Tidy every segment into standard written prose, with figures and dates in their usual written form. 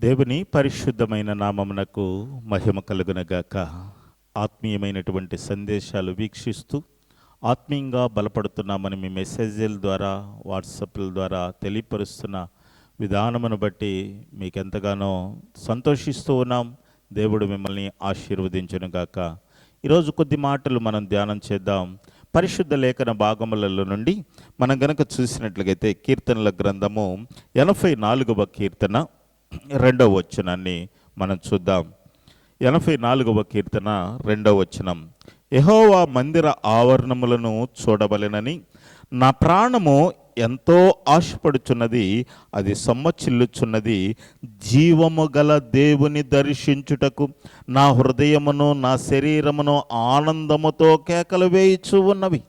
దేవుని పరిశుద్ధమైన నామమునకు మహిమ కలుగునగాక. ఆత్మీయమైనటువంటి సందేశాలు వీక్షిస్తూ ఆత్మీయంగా బలపడుతున్నామని మీ మెసేజ్ల ద్వారా వాట్సాప్ల ద్వారా తెలియపరుస్తున్న విధానమును బట్టి మీకెంతగానో సంతోషిస్తూ ఉన్నాం. దేవుడు మిమ్మల్ని ఆశీర్వదించునుగాక. ఈరోజు కొద్ది మాటలు మనం ధ్యానం చేద్దాం. పరిశుద్ధ లేఖన భాగములలో నుండి మనం గనక చూసినట్లయితే కీర్తనల గ్రంథము 84వ కీర్తన 2వ వచనాన్ని మనం చూద్దాం. 84వ కీర్తన 2వ వచనం. యెహోవా మందిర ఆవరణములను చూడవలెనని నా ప్రాణము ఎంతో ఆశపడుచున్నది, అది సొమ్మచిల్లుచున్నది. జీవము గల దేవుని దర్శించుటకు నా హృదయమును నా శరీరమును ఆనందముతో కేకలు వేయిచూ ఉన్నవి.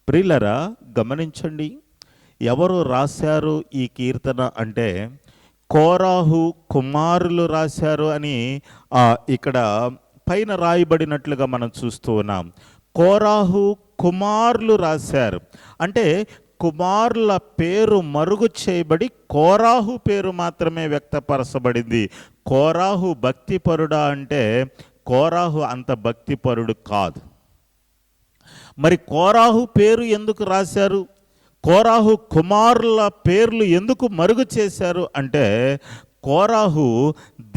ప్రియులరా, గమనించండి, ఎవరు రాశారు ఈ కీర్తన అంటే కోరాహు కుమారులు రాశారు అని ఇక్కడ పైన రాయబడినట్లుగా మనం చూస్తూ ఉన్నాం. కోరాహు కుమారులు రాశారు అంటే కుమారుల పేరు మరుగు చేయబడి కోరాహు పేరు మాత్రమే వ్యక్తపరచబడింది. కోరాహు భక్తిపరుడా అంటే కోరాహు అంత భక్తిపరుడు కాదు. మరి కోరాహు పేరు ఎందుకు రాశారు? కోరాహు కుమారుల పేర్లు ఎందుకు మరుగు చేశారు అంటే కోరాహు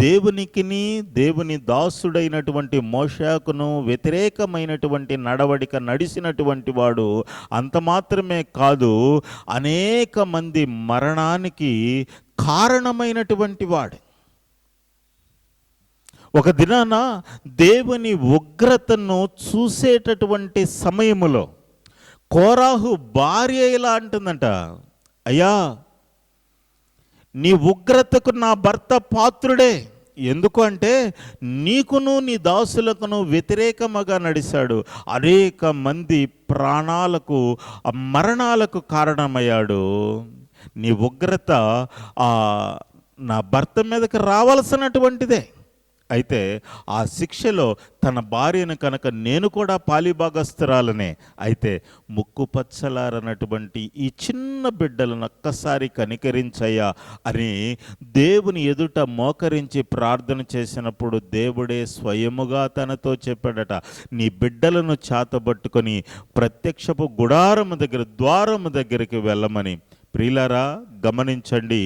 దేవునికిని దేవుని దాసుడైనటువంటి మోషేకును వ్యతిరేకమైనటువంటి నడవడిక నడిచినటువంటి వాడు. అంత మాత్రమే కాదు, అనేక మంది మరణానికి కారణమైనటువంటి వాడు. ఒక దినాన దేవుని ఉగ్రతను చూసేటటువంటి సమయములో కోరాహు భార్య ఇలా అంటుందంట, అయ్యా, నీ ఉగ్రతకు నా భర్త పాత్రుడే. ఎందుకు అంటే నీకును నీ దాసులకును వ్యతిరేకముగా నడిచాడు, అనేక మంది ప్రాణాలకు మరణాలకు కారణమయ్యాడు. నీ ఉగ్రత నా భర్త మీదకి రావాల్సినటువంటిదే. అయితే ఆ శిక్షలో తన భార్యను కనుక నేను కూడా పాలిభాగస్తురాలనే, అయితే ముక్కుపచ్చలారనటువంటి ఈ చిన్న బిడ్డలను ఒక్కసారి కనికరించయ్యా అని దేవుని ఎదుట మోకరించి ప్రార్థన చేసినప్పుడు దేవుడే స్వయముగా తనతో చెప్పాడట, నీ బిడ్డలను చాతబట్టుకొని ప్రత్యక్షపు గుడారము దగ్గర ద్వారము దగ్గరికి వెళ్ళమని. ప్రియులారా, గమనించండి,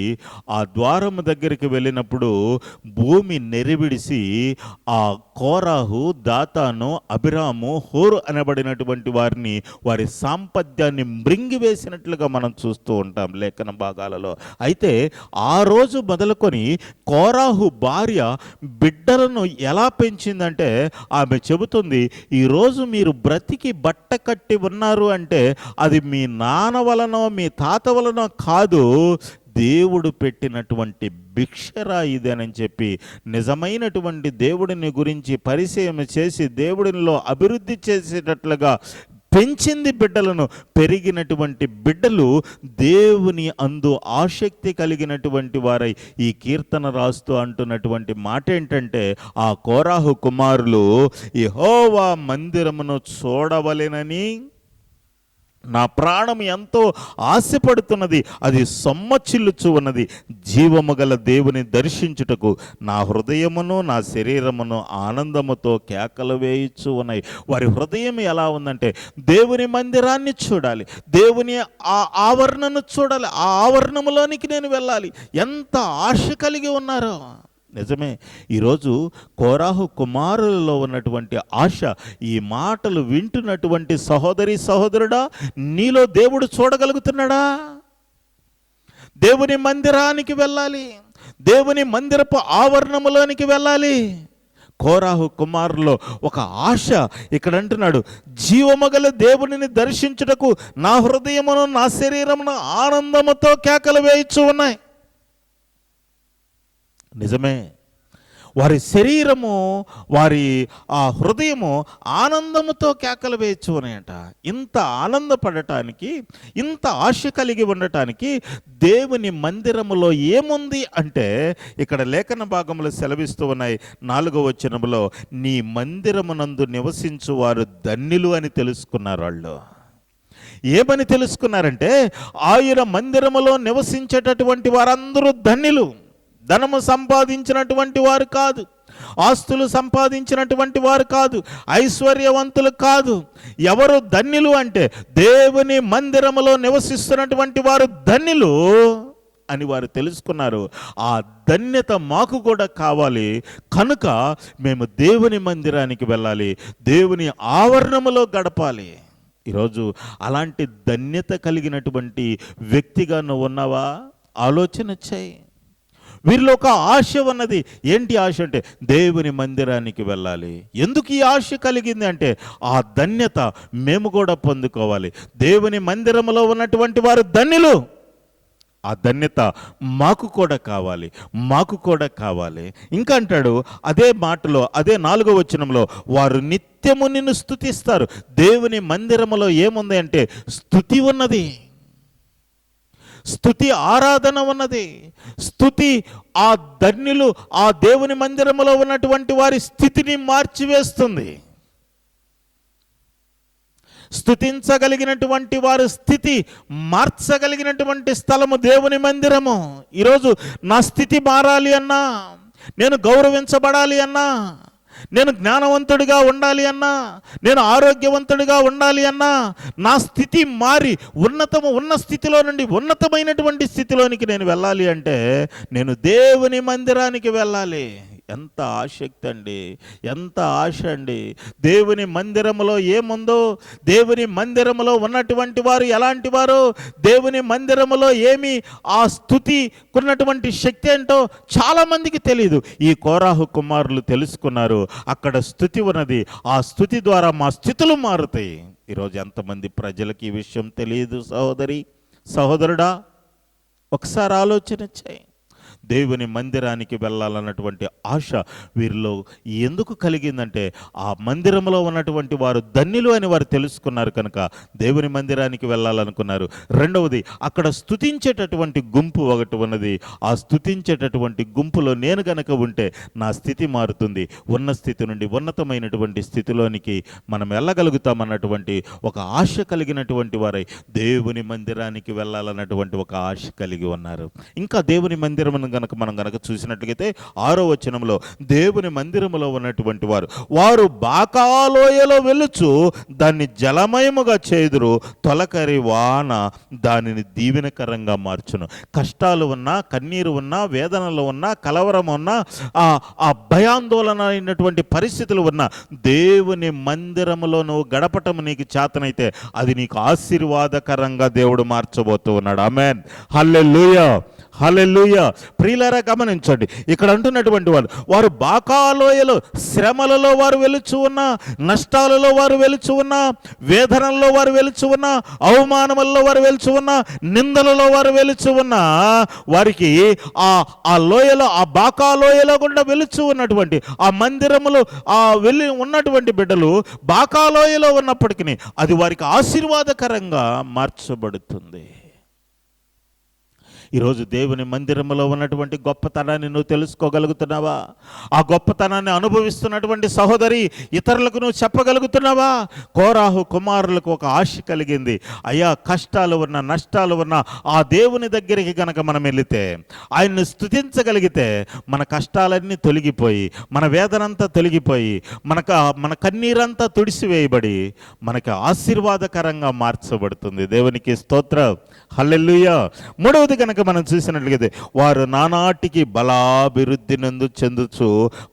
ఆ ద్వారము దగ్గరికి వెళ్ళినప్పుడు భూమి నెరివిడిసి ఆ కోరాహు, దాతాను, అబిరాము, హోరు అనబడినటువంటి వారిని, వారి సాంపత్యాన్ని మృంగివేసినట్లుగా మనం చూస్తూ ఉంటాం లేఖన భాగాలలో. అయితే ఆ రోజు మొదలుకొని కోరాహు భార్య బిడ్డలను ఎలా పెంచిందంటే ఆమె చెబుతుంది, ఈరోజు మీరు బ్రతికి బట్ట కట్టి ఉన్నారు అంటే అది మీ నాన్న వలనో మీ తాత వలనో కాదు, దేవుడు పెట్టినటువంటి భిక్షరా ఇదేనని చెప్పి నిజమైనటువంటి దేవుడిని గురించి పరిచయం చేసి దేవుడిలో అభివృద్ధి చేసేటట్లుగా పెంచింది బిడ్డలను. పెరిగినటువంటి బిడ్డలు దేవుని అందు ఆసక్తి కలిగినటువంటి వారై ఈ కీర్తన రాస్తూ అంటున్నటువంటి మాట ఏంటంటే, ఆ కోరాహు కుమారులు యెహోవా మందిరమును చూడవలెనని నా ప్రాణం ఎంతో ఆశపడుతున్నది, అది సొమ్మచిల్లుచు ఉన్నది. జీవము గల దేవుని దర్శించుటకు నా హృదయమును నా శరీరమును ఆనందముతో కేకలు వేయిచు ఉన్నాయి. వారి హృదయం ఎలా ఉందంటే దేవుని మందిరాన్ని చూడాలి, దేవుని ఆ ఆవరణను చూడాలి, ఆ ఆవరణములోనికి నేను వెళ్ళాలి. ఎంత ఆశ కలిగి ఉన్నారో! నిజమే, ఈరోజు కోరాహు కుమారులలో ఉన్నటువంటి ఆశ, ఈ మాటలు వింటున్నటువంటి సహోదరి సహోదరుడా, నీలో దేవుడు చూడగలుగుతున్నాడా? దేవుని మందిరానికి వెళ్ళాలి, దేవుని మందిరపు ఆవరణములోనికి వెళ్ళాలి. కోరాహు కుమారులో ఒక ఆశ ఇక్కడ అంటున్నాడు, జీవమగల దేవునిని దర్శించుటకు నా హృదయమును నా శరీరమును ఆనందముతో కేకలు వేయిచు ఉన్నాయి. నిజమే, వారి శరీరము వారి ఆ హృదయము ఆనందముతో కేకలు వేయచ్చు ఉన్నాయట. ఇంత ఆనందపడటానికి, ఇంత ఆశ కలిగి ఉండటానికి దేవుని మందిరములో ఏముంది అంటే ఇక్కడ లేఖన భాగములు సెలవిస్తూ ఉన్నాయి. 4వ వచనములో నీ మందిరమునందు నివసించు వారు ధన్యులు అని తెలుసుకున్నారు. వాళ్ళు ఏమని తెలుసుకున్నారంటే ఆయన మందిరములో నివసించేటటువంటి వారందరూ ధన్యులు. ధనము సంపాదించినటువంటి వారు కాదు, ఆస్తులు సంపాదించినటువంటి వారు కాదు, ఐశ్వర్యవంతులు కాదు. ఎవరు ధన్యులు అంటే దేవుని మందిరములో నివసిస్తున్నటువంటి వారు ధన్యులు అని వారు తెలుసుకున్నారు. ఆ ధన్యత మాకు కూడా కావాలి కనుక మేము దేవుని మందిరానికి వెళ్ళాలి, దేవుని ఆవరణములో గడపాలి. ఈరోజు అలాంటి ధన్యత కలిగినటువంటి వ్యక్తిగా నువ్వు ఉన్నావా? ఆలోచన చేయి. వీరిలో ఒక ఆశ ఉన్నది. ఏంటి ఆశ అంటే దేవుని మందిరానికి వెళ్ళాలి. ఎందుకు ఈ ఆశ కలిగింది అంటే ఆ ధన్యత మేము కూడా పొందుకోవాలి. దేవుని మందిరంలో ఉన్నటువంటి వారు ధన్యులు, ఆ ధన్యత మాకు కూడా కావాలి, మాకు కూడా కావాలి. ఇంకా అంటాడు అదే మాటలో, అదే 4వ వచనంలో, వారు నిత్యము నిన్ను స్తుతిస్తారు. దేవుని మందిరములో ఏముంది అంటే స్తుతి ఉన్నది, స్తుతి ఆరాధన ఉన్నది. స్తుతి ఆ ధన్యులు, ఆ దేవుని మందిరములో ఉన్నటువంటి వారి స్థితిని మార్చివేస్తుంది. స్తుతించగలిగినటువంటి వారి స్థితి మార్చగలిగినటువంటి స్థలము దేవుని మందిరము. ఈరోజు నా స్థితి మారాలి అన్నా, నేను గౌరవించబడాలి అన్నా, నేను జ్ఞానవంతుడిగా ఉండాలి అన్నా, నేను ఆరోగ్యవంతుడిగా ఉండాలి అన్నా, నా స్థితి మారి ఉన్న స్థితిలో నుండి ఉన్నతమైనటువంటి స్థితిలోనికి నేను వెళ్ళాలి అంటే నేను దేవుని మందిరానికి వెళ్ళాలి. ఎంత ఆసక్తి అండి, ఎంత ఆశ అండి. దేవుని మందిరములో ఏముందో, దేవుని మందిరములో ఉన్నటువంటి వారు ఎలాంటి వారు, దేవుని మందిరములో ఏమి ఆ స్తుతికున్నటువంటి శక్తి ఏంటో చాలామందికి తెలియదు. ఈ కోరాహు కుమారులు తెలుసుకున్నారు. అక్కడ స్తుతి ఉన్నది, ఆ స్తుతి ద్వారా మా స్థితులు మారుతాయి. ఈరోజు ఎంతమంది ప్రజలకు ఈ విషయం తెలియదు? సహోదరి, సహోదరుడా, ఒకసారి ఆలోచన చేయి. దేవుని మందిరానికి వెళ్ళాలన్నటువంటి ఆశ వీరిలో ఎందుకు కలిగిందంటే ఆ మందిరంలో ఉన్నటువంటి వారు ధన్యులు అని వారు తెలుసుకున్నారు కనుక దేవుని మందిరానికి వెళ్ళాలనుకున్నారు. రెండవది, అక్కడ స్తుతించేటటువంటి గుంపు ఒకటి ఉన్నది. ఆ స్తుతించేటటువంటి గుంపులో నేను గనక ఉంటే నా స్థితి మారుతుంది, ఉన్న స్థితి నుండి ఉన్నతమైనటువంటి స్థితిలోనికి మనం వెళ్ళగలుగుతామన్నటువంటి ఒక ఆశ కలిగినటువంటి వారై దేవుని మందిరానికి వెళ్ళాలన్నటువంటి ఒక ఆశ కలిగి ఉన్నారు. ఇంకా దేవుని మందిరం మనం గనక చూసినట్లయితే 6వ వచనంలో దేవుని మందిరములో ఉన్నటువంటి వారు బాకాలోయలో వెలుచు దాన్ని జలమయముగా చేదురు, తొలకరి వాన దానిని దీవెనకరంగా మార్చును. కష్టాలు ఉన్నా, కన్నీరు ఉన్నా, వేదనలు ఉన్నా, కలవరం ఉన్నా, ఆ భయాందోళన అయినటువంటి పరిస్థితులు ఉన్నా, దేవుని మందిరములో నువ్వు గడపటం నీకు చేతనైతే అది నీకు ఆశీర్వాదకరంగా దేవుడు మార్చబోతూ ఉన్నాడు. ఆమేన్, హల్లెలూయా, హల్లెలూయా. ప్రియులారా గమనించండి, ఇక్కడ అంటున్నటువంటి వారు బాకాలోయలో శ్రమలలో వారు వెలుచు ఉన్నా, నష్టాలలో వారు వెలుచు ఉన్నా, వేదనల్లో వారు వెలుచు ఉన్నా, అవమానములలో వారు వెలుచు ఉన్నా, నిందలలో వారు వెలుచు ఉన్నా, వారికి ఆ లోయలో, ఆ బాకాలోయలో గుండా వెలుచు ఉన్నటువంటి ఆ మందిరములో వెళ్ళి ఉన్నటువంటి బిడ్డలు బాకాలోయలో ఉన్నప్పటికీ అది వారికి ఆశీర్వాదకరంగా మార్చబడుతుంది. ఈరోజు దేవుని మందిరంలో ఉన్నటువంటి గొప్పతనాన్ని నువ్వు తెలుసుకోగలుగుతున్నావా? ఆ గొప్పతనాన్ని అనుభవిస్తున్నటువంటి సహోదరి ఇతరులకు నువ్వు చెప్పగలుగుతున్నావా? కోరాహు కుమారులకు ఒక ఆశ కలిగింది. అయ్యా, కష్టాలు ఉన్నా, నష్టాలు ఉన్నా ఆ దేవుని దగ్గరికి కనుక మనం వెళితే, ఆయన్ని స్తుతించగలిగితే మన కష్టాలన్నీ తొలగిపోయి, మన వేదనంతా తొలగిపోయి, మన కన్నీరంతా తుడిసివేయబడి మనకి ఆశీర్వాదకరంగా మార్చబడుతుంది. దేవునికి స్తోత్రం, హల్లెలూయా. మూడవది కనుక మనం చూసినట్లయితే వారు నానాటికి బలాభివృద్ధి చెందుచు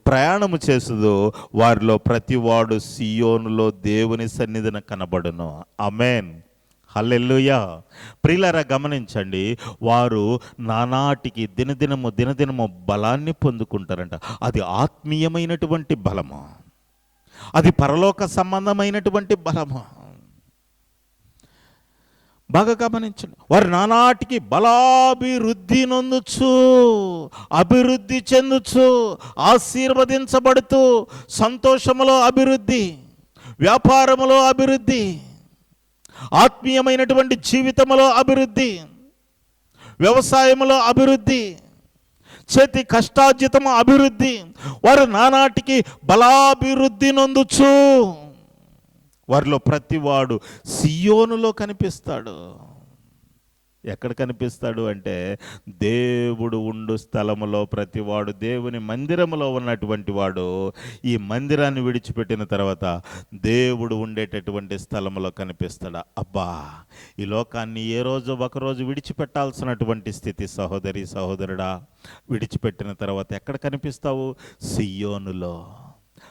ప్రయాణము చేసుదు, వారిలో ప్రతివాడు సియోనులో దేవుని సన్నిధిన కనబడును. ఆమేన్, హల్లెలూయా. ప్రియులారా గమనించండి, వారు నానాటికి దినదినము బలాన్ని పొందుకుంటారంట. అది ఆత్మీయమైనటువంటి బలము, అది పరలోక సంబంధమైనటువంటి బలము. బాగా గమనించండి, వారు నానాటికి బలాభివృద్ధి నొందుచు, అభివృద్ధి చెందుచు, ఆశీర్వదించబడుతూ, సంతోషములో అభివృద్ధి, వ్యాపారములో అభివృద్ధి, ఆత్మీయమైనటువంటి జీవితములో అభివృద్ధి, వ్యవసాయములో అభివృద్ధి, చేతి కష్టార్జితము అభివృద్ధి. వారు నానాటికి బలాభివృద్ధి నొందుచు, వారిలో ప్రతివాడు సియోనులో కనిపిస్తాడు. ఎక్కడ కనిపిస్తాడు అంటే, దేవుడు ఉండు స్థలములో ప్రతివాడు, దేవుని మందిరములో ఉన్నటువంటి వాడు ఈ మందిరాన్ని విడిచిపెట్టిన తర్వాత దేవుడు ఉండేటటువంటి స్థలములో కనిపిస్తాడా? అబ్బా! ఈ లోకాన్ని ఏ రోజు ఒకరోజు విడిచిపెట్టాల్సినటువంటి స్థితి సహోదరి సహోదరుడా. విడిచిపెట్టిన తర్వాత ఎక్కడ కనిపిస్తావు? సియ్యోనులో.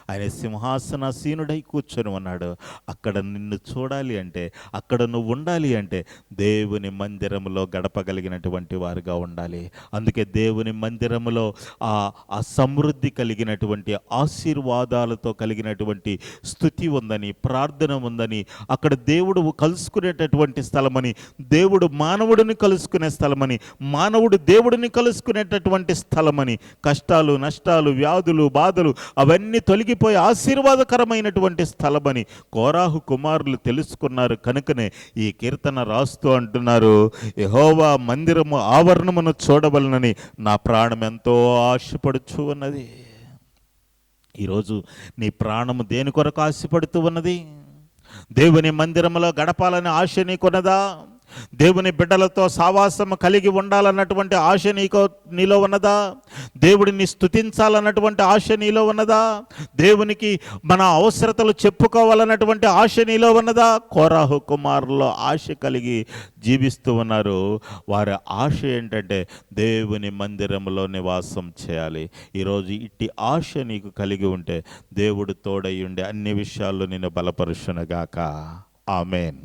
ఆయన సింహాసనాసీనుడై కూర్చొని ఉన్నాడు. అక్కడ నిన్ను చూడాలి అంటే, అక్కడ నువ్వు ఉండాలి అంటే దేవుని మందిరములో గడపగలిగినటువంటి వారుగా ఉండాలి. అందుకే దేవుని మందిరములో ఆ సమృద్ధి కలిగినటువంటి ఆశీర్వాదాలతో కలిగినటువంటి స్తుతి ఉందని, ప్రార్థన ఉందని, అక్కడ దేవుడు కలుసుకునేటటువంటి స్థలమని, దేవుడు మానవుడిని కలుసుకునే స్థలమని, మానవుడు దేవుడిని కలుసుకునేటటువంటి స్థలమని, కష్టాలు నష్టాలు వ్యాధులు బాధలు అవన్నీ తొలగిపోయి ఆశీర్వాదకరమైనటువంటి స్థలమని కోరాహు కుమారులు తెలుసుకున్నారు. కనుకనే ఈ కీర్తన రాస్తూ అంటున్నారు, యెహోవా మందిరము ఆవరణమును చూడవలనని నా ప్రాణం ఎంతో ఆశపడుచు ఉన్నది. ఈరోజు నీ ప్రాణము దేని కొరకు ఆశపడుతూ ఉన్నది? దేవుని మందిరములో గడపాలని ఆశ నీకున్నదా? దేవుని బిడ్డలతో సావాసము కలిగి ఉండాలన్నటువంటి ఆశ నీలో ఉన్నదా? దేవుడిని స్తుతించాలన్నటువంటి ఆశ నీలో ఉన్నదా? దేవునికి మన అవసరతలు చెప్పుకోవాలన్నటువంటి ఆశ నీలో ఉన్నదా? కోరాహు కుమారుల్లో ఆశ కలిగి జీవిస్తూ ఉన్నారు. వారి ఆశ ఏంటంటే దేవుని మందిరంలో నివాసం చేయాలి. ఈరోజు ఇట్టి ఆశ నీకు కలిగి ఉంటే దేవుడు తోడై ఉండే అన్ని విషయాల్లో నిన్ను బలపరుచునుగాక. ఆమేన్.